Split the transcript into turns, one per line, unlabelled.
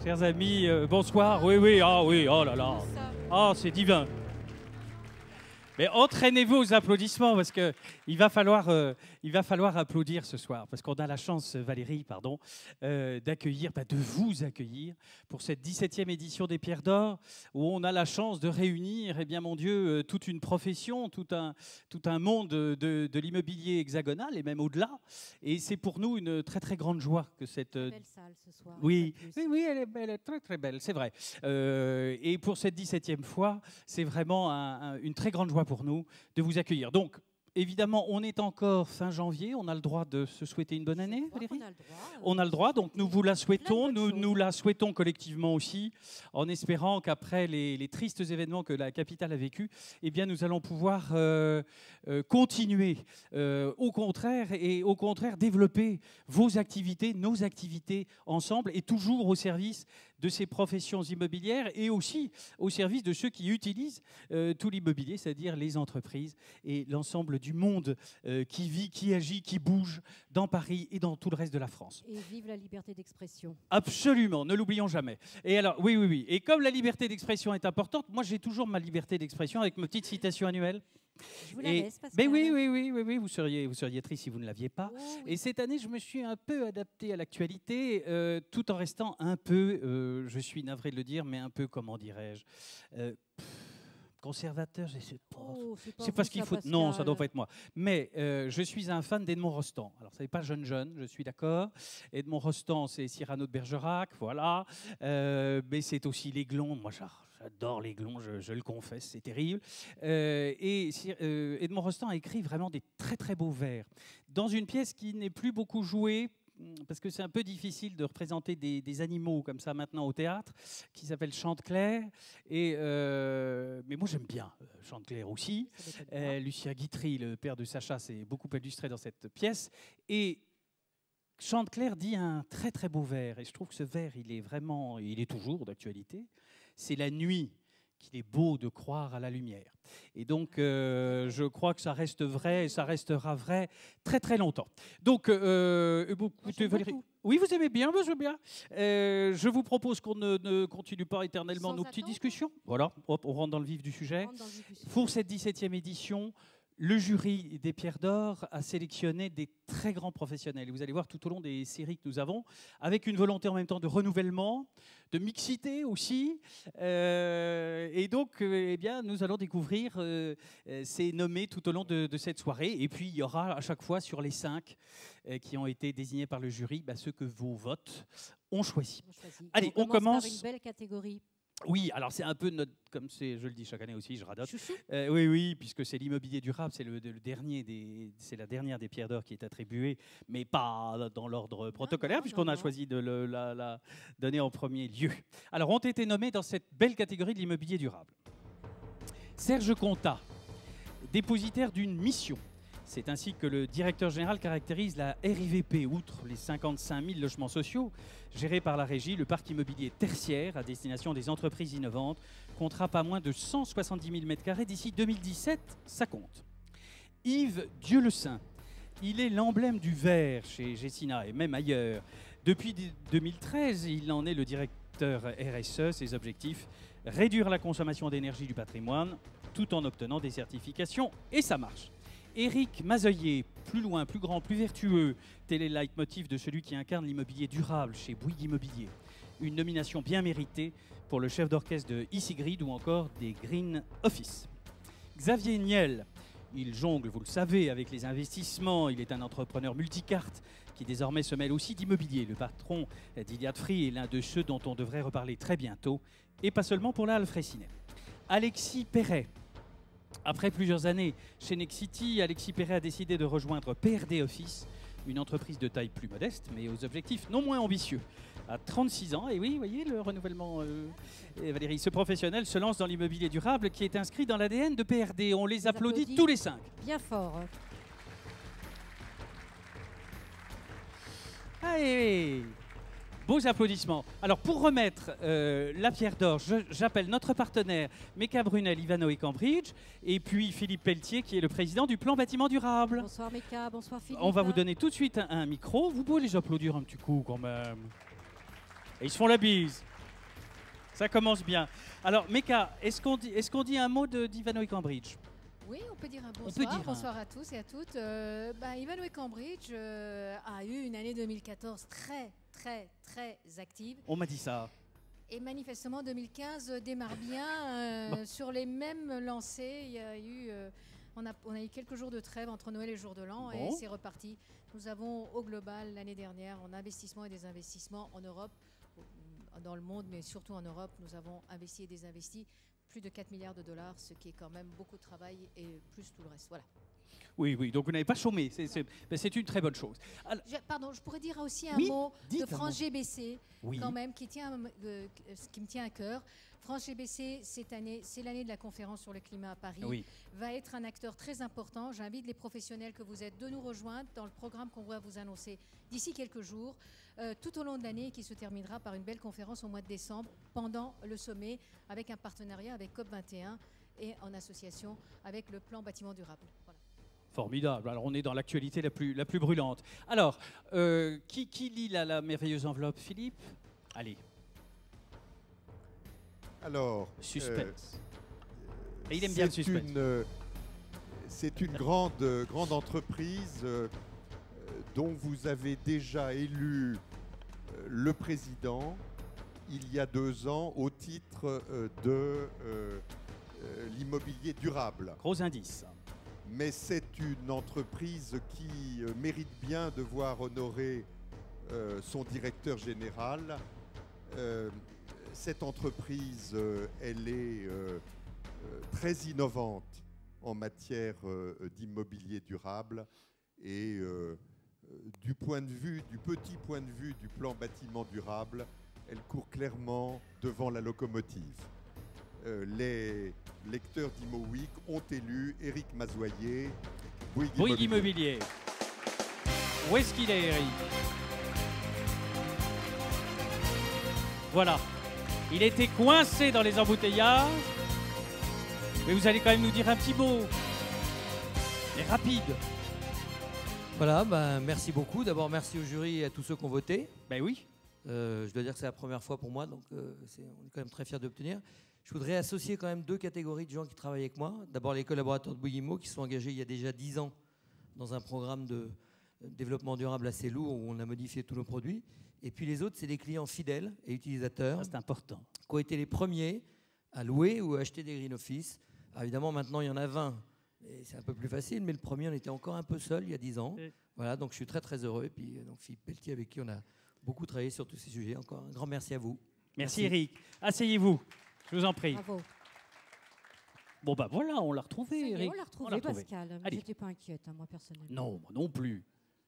Chers amis, bonsoir. Oui, oui, ah oui, oh là là. Ah, c'est divin. Mais entraînez-vous aux applaudissements parce qu'il va falloir applaudir ce soir parce qu'on a la chance, Valérie, pardon, de vous accueillir pour cette 17e édition des Pierres d'Or où on a la chance de réunir, eh bien mon Dieu, toute une profession, tout un monde de l'immobilier hexagonal et même au-delà. Et c'est pour nous une très très grande joie que cette
belle salle ce soir.
Oui, oui, elle est très très belle, c'est vrai. Et pour cette 17e fois, c'est vraiment une très grande joie pour nous de vous accueillir. Donc, évidemment, on est encore fin janvier, on a le droit de se souhaiter une bonne année, Valérie ? On a le droit, donc nous vous la souhaitons, nous la souhaitons collectivement aussi, en espérant qu'après les tristes événements que la capitale a vécus, eh bien, nous allons pouvoir continuer, au contraire, développer vos activités, nos activités ensemble, et toujours au service de ces professions immobilières et aussi au service de ceux qui utilisent tout l'immobilier, c'est-à-dire les entreprises et l'ensemble du monde qui vit, qui agit, qui bouge dans Paris et dans tout le reste de la France.
Et vive la liberté d'expression.
Absolument, ne l'oublions jamais. Et alors, oui. Et comme la liberté d'expression est importante, moi j'ai toujours ma liberté d'expression avec ma petite citation annuelle.
Je vous la laisse, Pascal.
Ben oui, vous seriez triste si vous ne l'aviez pas.
Oh, oui.
Et cette année, je me suis un peu adapté à l'actualité, tout en restant un peu, je suis navré de le dire, mais un peu, comment dirais-je, conservateur, je sais pas.
Oh,
c'est pas ce qu'il faut.
Pascal.
Non, ça doit pas être moi. Mais je suis un fan d'Edmond Rostand. Alors, ça n'est pas jeune, je suis d'accord. Edmond Rostand, c'est Cyrano de Bergerac, voilà. Mais c'est aussi l'Aiglon. Moi, j'adore l'Aiglon, je le confesse, c'est terrible. Edmond Rostand a écrit vraiment des très très beaux vers dans une pièce qui n'est plus beaucoup jouée parce que c'est un peu difficile de représenter des animaux comme ça maintenant au théâtre, qui s'appelle Chanteclair. Mais moi j'aime bien Chanteclair aussi. Lucien Guitry, le père de Sacha, s'est beaucoup illustré dans cette pièce. Et Chanteclair dit un très très beau vers, et je trouve que ce vers, il est toujours d'actualité. C'est la nuit qu'il est beau de croire à la lumière. Et donc, je crois que ça reste vrai et ça restera vrai très très longtemps. Donc, écoutez, Valérie, oui, vous aimez bien, moi je veux bien. Je vous propose qu'on ne continue pas éternellement nos petites discussions. Voilà, hop, on rentre dans le vif du sujet. Pour cette 17e édition, le jury des Pierres d'Or a sélectionné des très grands professionnels. Et vous allez voir tout au long des séries que nous avons, avec une volonté en même temps de renouvellement, de mixité aussi. Et donc, eh bien, nous allons découvrir ces nommés tout au long de cette soirée. Et puis, il y aura à chaque fois sur les 5 qui ont été désignés par le jury, ceux que vos votes ont choisi. Allez, on commence
par une belle catégorie.
Oui, alors c'est un peu comme c'est, je le dis chaque année aussi, je radote. Oui, puisque c'est l'immobilier durable, c'est c'est la dernière des Pierres d'Or qui est attribuée, mais pas dans l'ordre protocolaire, puisqu'on a choisi de la donner en premier lieu. Alors, ont été nommés dans cette belle catégorie de l'immobilier durable Serge Contat, dépositaire d'une mission. C'est ainsi que le directeur général caractérise la RIVP. Outre les 55 000 logements sociaux gérés par la régie, le parc immobilier tertiaire à destination des entreprises innovantes comptera pas moins de 170 000 m² d'ici 2017, ça compte. Yves Dieu le Saint, il est l'emblème du vert chez Gecina et même ailleurs. Depuis 2013, il en est le directeur RSE. Ses objectifs, réduire la consommation d'énergie du patrimoine tout en obtenant des certifications, et ça marche. Éric Mazoyer, plus loin, plus grand, plus vertueux, tel est le leitmotiv de celui qui incarne l'immobilier durable chez Bouygues Immobilier. Une nomination bien méritée pour le chef d'orchestre de E-Sigrid ou encore des Green Office. Xavier Niel, il jongle, vous le savez, avec les investissements. Il est un entrepreneur multicarte qui désormais se mêle aussi d'immobilier. Le patron d'Iliade Free est l'un de ceux dont on devrait reparler très bientôt, et pas seulement pour la Halle Freycinet. Alexis Perret. Après plusieurs années chez Nexity, Alexis Perret a décidé de rejoindre PRD Office, une entreprise de taille plus modeste, mais aux objectifs non moins ambitieux. À 36 ans, et oui, vous voyez le renouvellement, Valérie, ce professionnel se lance dans l'immobilier durable qui est inscrit dans l'ADN de PRD. On les applaudit tous les 5.
Bien fort.
Allez, beaux applaudissements. Alors, pour remettre la Pierre d'Or, j'appelle notre partenaire Meka Brunel, Ivano et Cambridge, et puis Philippe Pelletier, qui est le président du plan bâtiment durable.
Bonsoir Meka, bonsoir Philippe.
On va vous donner tout de suite un micro. Vous pouvez les applaudir un petit coup quand même. Et ils se font la bise. Ça commence bien. Alors, Mecca, est-ce qu'on dit un mot d'Ivanoé Cambridge?
Oui, on peut dire un bonsoir.
peut dire
Bonsoir à tous et à toutes. Ivanoé Cambridge a eu une année 2014 très, très, très active.
On m'a dit ça.
Et manifestement, 2015 démarre bien sur les mêmes lancers. Il y a eu, on a eu quelques jours de trêve entre Noël et Jour de l'An et c'est reparti. Nous avons au global l'année dernière en investissement et des investissements en Europe, dans le monde, mais surtout en Europe, nous avons investi et désinvesti plus de 4 milliards de dollars, ce qui est quand même beaucoup de travail et plus tout le reste. Voilà.
Oui, oui, donc vous n'avez pas chômé, c'est une très bonne chose. Alors,
Pardon, je pourrais dire aussi un
oui,
mot
dites
de
un
France
mot.
GBC,
Oui.
quand même, qui me tient à cœur. France GBC, cette année, c'est l'année de la conférence sur le climat à Paris,
Oui.
va être un acteur très important. J'invite les professionnels que vous êtes de nous rejoindre dans le programme qu'on va vous annoncer d'ici quelques jours, tout au long de l'année, qui se terminera par une belle conférence au mois de décembre, pendant le sommet, avec un partenariat avec COP21 et en association avec le plan bâtiment durable. Voilà.
Formidable. Alors, on est dans l'actualité la plus brûlante. Alors, qui lit la merveilleuse enveloppe, Philippe? Allez.
Alors,
Suspense. Et il aime bien le suspense.
C'est une grande entreprise dont vous avez déjà élu le président il y a 2 ans au titre de l'immobilier durable.
Gros indice.
Mais c'est une entreprise qui mérite bien de voir honorer son directeur général. Cette entreprise, elle est très innovante en matière d'immobilier durable et du petit point de vue du plan bâtiment durable, elle court clairement devant la locomotive. Les lecteurs d'Imo Week ont élu Éric Mazoyer,
Bouygues Immobilier. Où est-ce qu'il est, Éric? Voilà. Il était coincé dans les embouteillages. Mais vous allez quand même nous dire un petit mot. Mais rapide.
Voilà, merci beaucoup. D'abord, merci au jury et à tous ceux qui ont voté.
Ben oui.
Je dois dire que c'est la première fois pour moi, donc on est quand même très fiers d'obtenir. Je voudrais associer quand même 2 catégories de gens qui travaillent avec moi. D'abord, les collaborateurs de Bouygues Immo qui sont engagés il y a déjà 10 ans dans un programme de développement durable assez lourd où on a modifié tous nos produits. Et puis les autres, c'est des clients fidèles et utilisateurs.
C'est important.
Qui ont été les premiers à louer ou à acheter des Green Office. Alors évidemment, maintenant, il y en a 20. Et c'est un peu plus facile, mais le premier, on était encore un peu seul il y a 10 ans. Voilà, donc je suis très, très heureux. Et puis, donc, Philippe Pelletier, avec qui on a beaucoup travaillé sur tous ces sujets. Encore un grand merci à vous.
Merci. Eric. Asseyez-vous, je vous en prie.
Bravo.
Bon, voilà, on l'a retrouvé,
Ça y est,
Eric.
on l'a retrouvé, Pascal.
Allez.
J'étais pas inquiète, moi, personnellement.
Non, moi non plus.